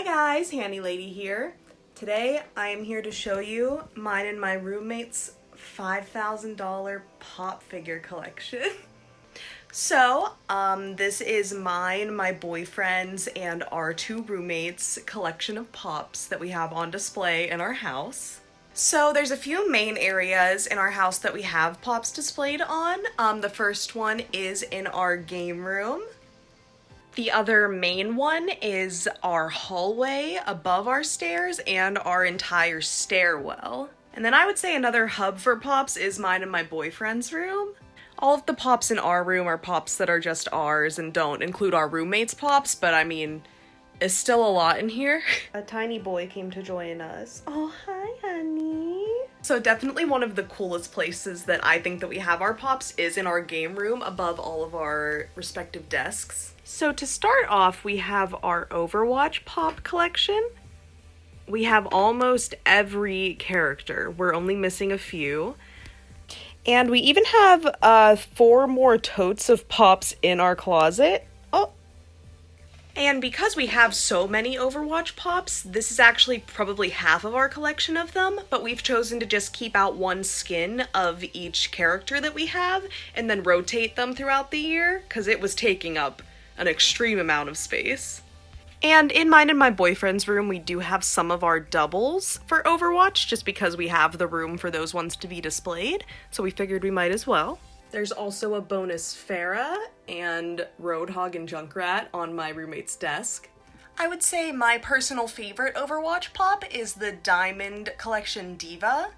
guys, HanniLady here. Today I am here to show you mine and my roommate's $5,000 pop figure collection. So, this is mine, my boyfriend's, and our two roommates' collection of pops that we have on display in our house. So there's a few main areas in our house that we have pops displayed on. The first one is in our game room. The other main one is our hallway above our stairs and our entire stairwell. And then I would say another hub for pops is mine and my boyfriend's room. All of the pops in our room are pops that are just ours and don't include our roommates' pops, but I mean, it's still a lot in here. A tiny boy came to join us. Oh, hi, honey. So definitely one of the coolest places that I think that we have our pops is in our game room above all of our respective desks. So to start off, we have our Overwatch pop collection. We have almost every character. We're only missing a few. And we even have 4 more totes of pops in our closet. Oh. And because we have so many Overwatch pops, this is actually probably half of our collection of them, but we've chosen to just keep out one skin of each character that we have and then rotate them throughout the year, because it was taking up an extreme amount of space. And in mine and my boyfriend's room, we do have some of our doubles for Overwatch, just because we have the room for those ones to be displayed, so we figured we might as well. There's also a bonus Farah and Roadhog and Junkrat on my roommate's desk. I would say my personal favorite Overwatch pop is the Diamond Collection Diva.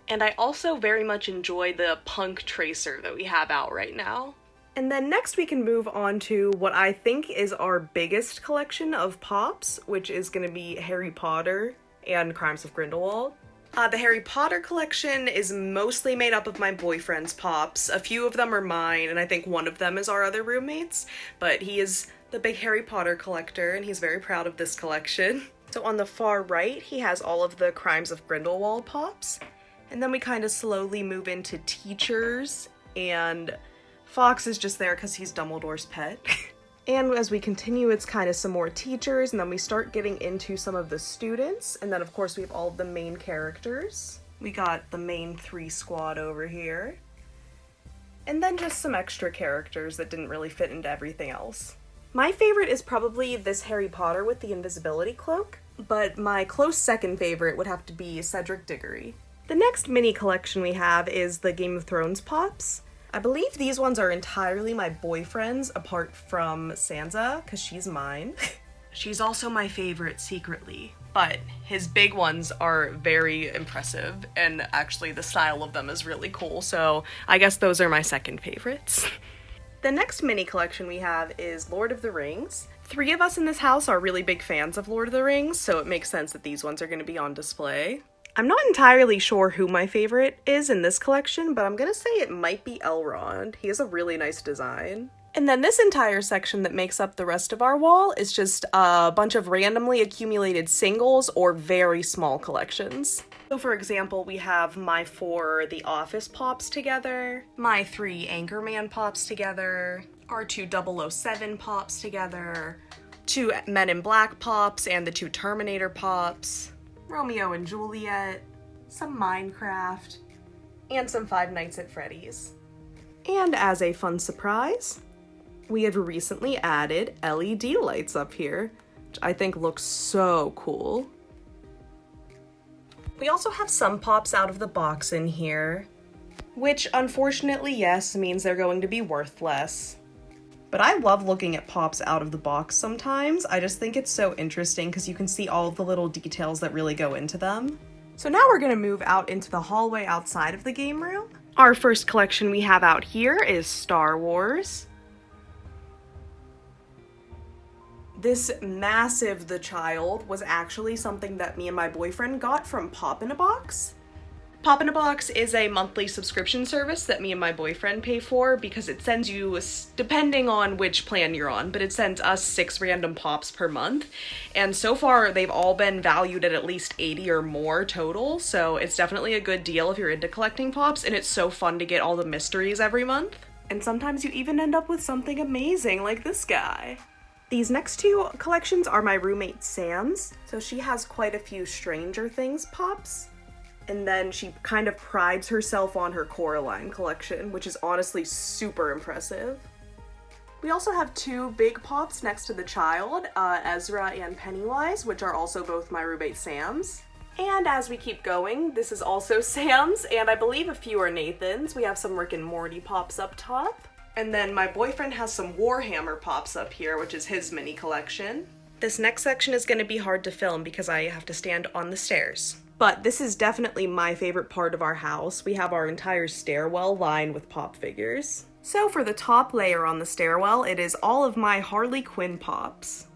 And I also very much enjoy the Punk Tracer that we have out right now. And then next we can move on to what I think is our biggest collection of pops, which is going to be Harry Potter and Crimes of Grindelwald. The Harry Potter collection is mostly made up of my boyfriend's pops. A few of them are mine, and I think one of them is our other roommate's, but he is the big Harry Potter collector, and he's very proud of this collection. So on the far right, he has all of the Crimes of Grindelwald pops, and then we kind of slowly move into teachers, and Fox is just there because he's Dumbledore's pet. And as we continue, it's kind of some more teachers, and then we start getting into some of the students, and then of course we have all of the main characters. We got the main 3 squad over here. And then just some extra characters that didn't really fit into everything else. My favorite is probably this Harry Potter with the invisibility cloak, but my close second favorite would have to be Cedric Diggory. The next mini collection we have is the Game of Thrones pops. I believe these ones are entirely my boyfriend's, apart from Sansa, because she's mine. She's also my favorite secretly, but his big ones are very impressive, and actually the style of them is really cool, so I guess those are my second favorites. The next mini collection we have is Lord of the Rings. 3 of us in this house are really big fans of Lord of the Rings, so it makes sense that these ones are going to be on display. I'm not entirely sure who my favorite is in this collection, but I'm gonna say it might be Elrond. He has a really nice design. And then this entire section that makes up the rest of our wall is just a bunch of randomly accumulated singles or very small collections. So for example, we have my 4 The Office pops together, my 3 Anchorman pops together, our 2 007 pops together, 2 Men in Black pops and the 2 Terminator pops, Romeo and Juliet, some Minecraft, and some Five Nights at Freddy's. And as a fun surprise, we have recently added LED lights up here, which I think looks so cool. We also have some pops out of the box in here, which unfortunately, yes, means they're going to be worth less. But I love looking at pops out of the box sometimes. I just think it's so interesting because you can see all of the little details that really go into them. So now we're gonna move out into the hallway outside of the game room. Our first collection we have out here is Star Wars. This massive The Child was actually something that me and my boyfriend got from Pop in a Box. Pop in a Box is a monthly subscription service that me and my boyfriend pay for because it sends you, depending on which plan you're on, but it sends us 6 random pops per month. And so far, they've all been valued at least 80 or more total, so it's definitely a good deal if you're into collecting pops, and it's so fun to get all the mysteries every month. And sometimes you even end up with something amazing like this guy. These next two collections are my roommate Sam's. So she has quite a few Stranger Things pops. And then she kind of prides herself on her Coraline collection, which is honestly super impressive. We also have two big pops next to the child, Ezra and Pennywise, which are also both my roommate Sam's. And as we keep going, this is also Sam's, and I believe a few are Nathan's. We have some Rick and Morty pops up top. And then my boyfriend has some Warhammer pops up here, which is his mini collection. This next section is going to be hard to film because I have to stand on the stairs. But this is definitely my favorite part of our house. We have our entire stairwell lined with pop figures. So for the top layer on the stairwell, it is all of my Harley Quinn pops.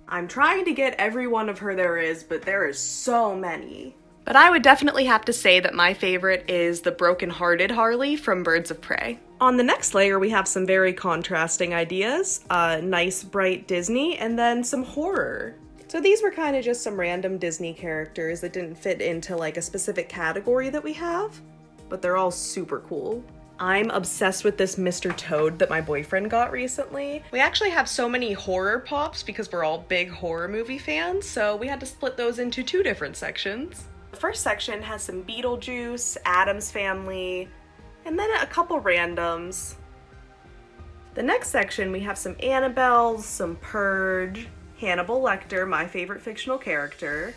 I'm trying to get every one of her there is, but there is so many. But I would definitely have to say that my favorite is the broken-hearted Harley from Birds of Prey. On the next layer, we have some very contrasting ideas. Nice, bright Disney, and then some horror. So these were kind of just some random Disney characters that didn't fit into like a specific category that we have, but they're all super cool. I'm obsessed with this Mr. Toad that my boyfriend got recently. We actually have so many horror pops because we're all big horror movie fans, so we had to split those into two different sections. The first section has some Beetlejuice, Addams Family, and then a couple randoms. The next section we have some Annabelles, some Purge, Hannibal Lecter, my favorite fictional character,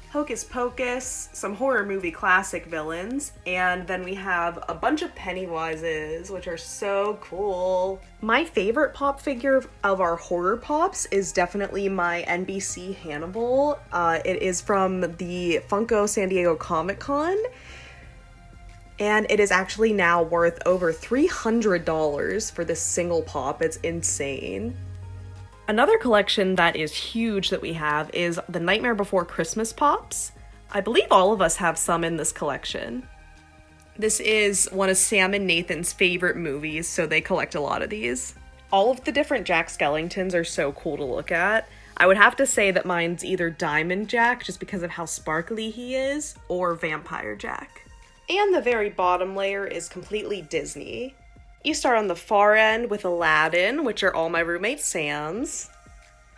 Hocus Pocus, some horror movie classic villains, and then we have a bunch of Pennywises, which are so cool. My favorite pop figure of our horror pops is definitely my NBC Hannibal. It is from the Funko San Diego Comic-Con, and it is actually now worth over $300 for this single pop. It's insane. Another collection that is huge that we have is the Nightmare Before Christmas pops. I believe all of us have some in this collection. This is one of Sam and Nathan's favorite movies, so they collect a lot of these. All of the different Jack Skellingtons are so cool to look at. I would have to say that mine's either Diamond Jack, just because of how sparkly he is, or Vampire Jack. And the very bottom layer is completely Disney. You start on the far end with Aladdin, which are all my roommate Sam's.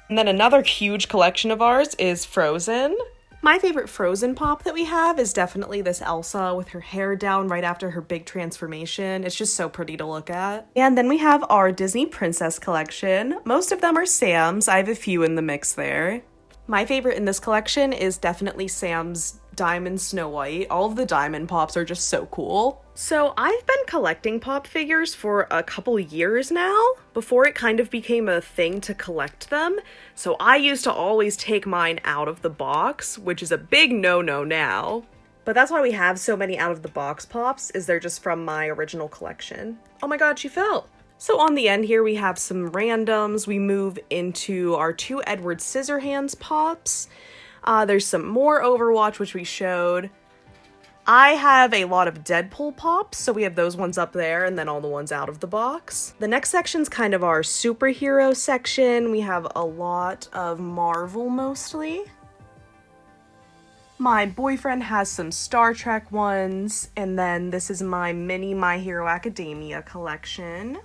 And then another huge collection of ours is Frozen. My favorite Frozen pop that we have is definitely this Elsa with her hair down right after her big transformation. It's just so pretty to look at. And then we have our Disney Princess collection. Most of them are Sam's. I have a few in the mix there. My favorite in this collection is definitely Sam's Diamond Snow White. All of the diamond pops are just so cool. So I've been collecting pop figures for a couple years now, before it kind of became a thing to collect them. So I used to always take mine out of the box, which is a big no-no now. But that's why we have so many out of the box pops, is they're just from my original collection. Oh my god, she fell! So on the end here we have some randoms. We move into our two Edward Scissorhands pops. There's some more Overwatch, which we showed. I have a lot of Deadpool pops, so we have those ones up there, and then all the ones out of the box. The next section's kind of our superhero section. We have a lot of Marvel, mostly. My boyfriend has some Star Trek ones, and then this is my mini My Hero Academia collection.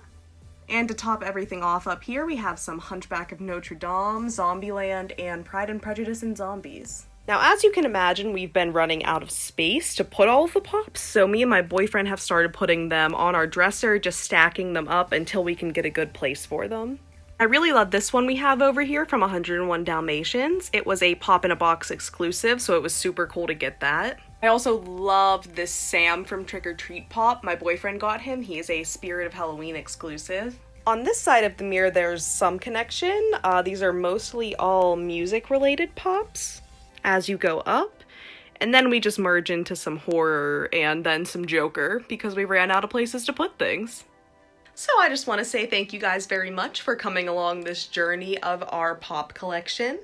And to top everything off up here, we have some Hunchback of Notre Dame, Zombieland, and Pride and Prejudice and Zombies. Now, as you can imagine, we've been running out of space to put all of the pops, so me and my boyfriend have started putting them on our dresser, just stacking them up until we can get a good place for them. I really love this one we have over here from 101 Dalmatians. It was a pop-in-a-box exclusive, so it was super cool to get that. I also love this Sam from Trick or Treat pop. My boyfriend got him. He is a Spirit of Halloween exclusive. On this side of the mirror, there's some connection. These are mostly all music-related pops as you go up. And then we just merge into some horror and then some Joker because we ran out of places to put things. So I just want to say thank you guys very much for coming along this journey of our pop collection.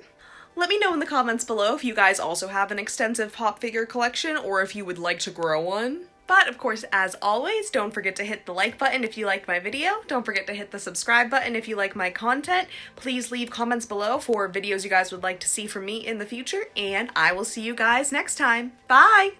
Let me know in the comments below if you guys also have an extensive pop figure collection or if you would like to grow one. But of course, as always, don't forget to hit the like button if you liked my video. Don't forget to hit the subscribe button if you like my content. Please leave comments below for videos you guys would like to see from me in the future, and I will see you guys next time. Bye!